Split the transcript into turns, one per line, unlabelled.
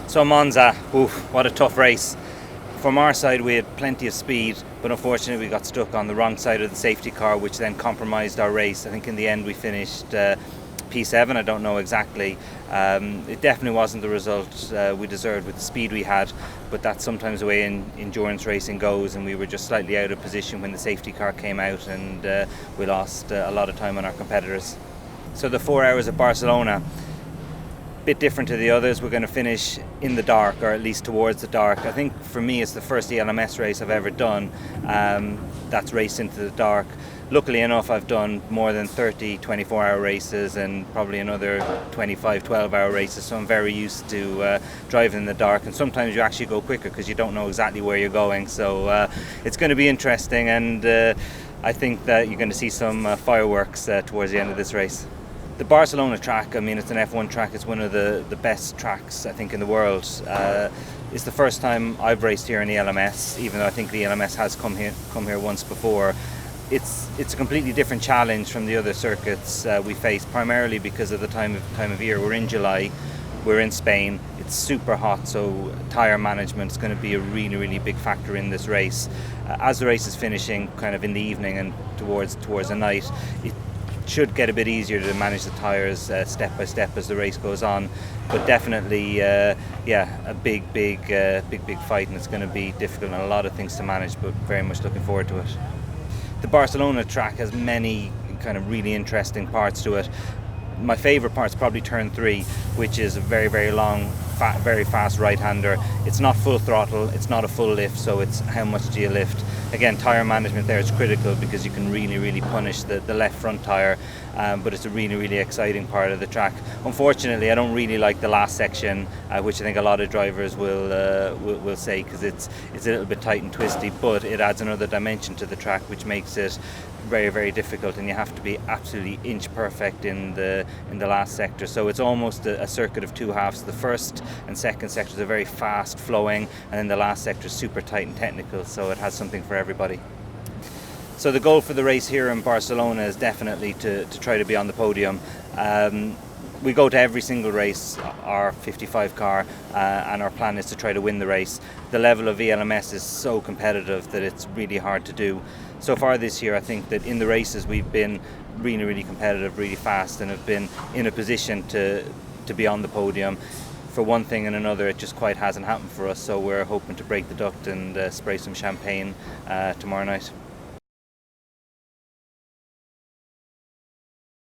So Monza, oof, what a tough race. From our side we had plenty of speed, but unfortunately we got stuck on the wrong side of the safety car, which then compromised our race. I think in the end we finished P7, I don't know exactly. It definitely wasn't the result we deserved with the speed we had, but that's sometimes the way endurance racing goes, and we were just slightly out of position when the safety car came out, and we lost a lot of time on our competitors. So the 4 hours at Barcelona, bit different to the others. We're going to finish in the dark, or at least towards the dark. I think for me it's the first ELMS race I've ever done that's raced into the dark. Luckily enough, I've done more than 30 24-hour races and probably another 25 12-hour races, so I'm very used to driving in the dark, and sometimes you actually go quicker because you don't know exactly where you're going. So it's going to be interesting, and I think that you're going to see some fireworks towards the end of this race. The Barcelona track, I mean, it's an F1 track. It's one of the best tracks, I think, in the world. It's the first time I've raced here in the ELMS, even though I think the ELMS has come here once before. It's a completely different challenge from the other circuits we face, primarily because of the time of year. We're in July, we're in Spain, it's super hot, so tyre management is going to be a really, really big factor in this race. As the race is finishing, kind of in the evening and towards the night, it should get a bit easier to manage the tyres step by step as the race goes on, but definitely a big fight, and it's going to be difficult and a lot of things to manage, but very much looking forward to it. The Barcelona track has many kind of really interesting parts to it. My favourite part is probably turn 3, which is a very, very long, very fast right-hander. It's not full throttle, it's not a full lift, so it's how much do you lift. Again, tyre management there is critical because you can really, really punish the left front tyre, but it's a really, really exciting part of the track. Unfortunately, I don't really like the last section, which I think a lot of drivers will say, because it's a little bit tight and twisty, but it adds another dimension to the track, which makes it very, very difficult, and you have to be absolutely inch perfect in the last sector. So it's almost a circuit of two halves. The first and second sectors are very fast flowing, and then the last sector is super tight and technical, so it has something for everybody. So the goal for the race here in Barcelona is definitely to try to be on the podium. We go to every single race, our 55 car, and our plan is to try to win the race. The level of ELMS is so competitive that it's really hard to do. So far this year, I think that in the races we've been really, really competitive, really fast, and have been in a position to be on the podium. For one thing and another, it just quite hasn't happened for us, so we're hoping to break the duct and spray some champagne tomorrow night.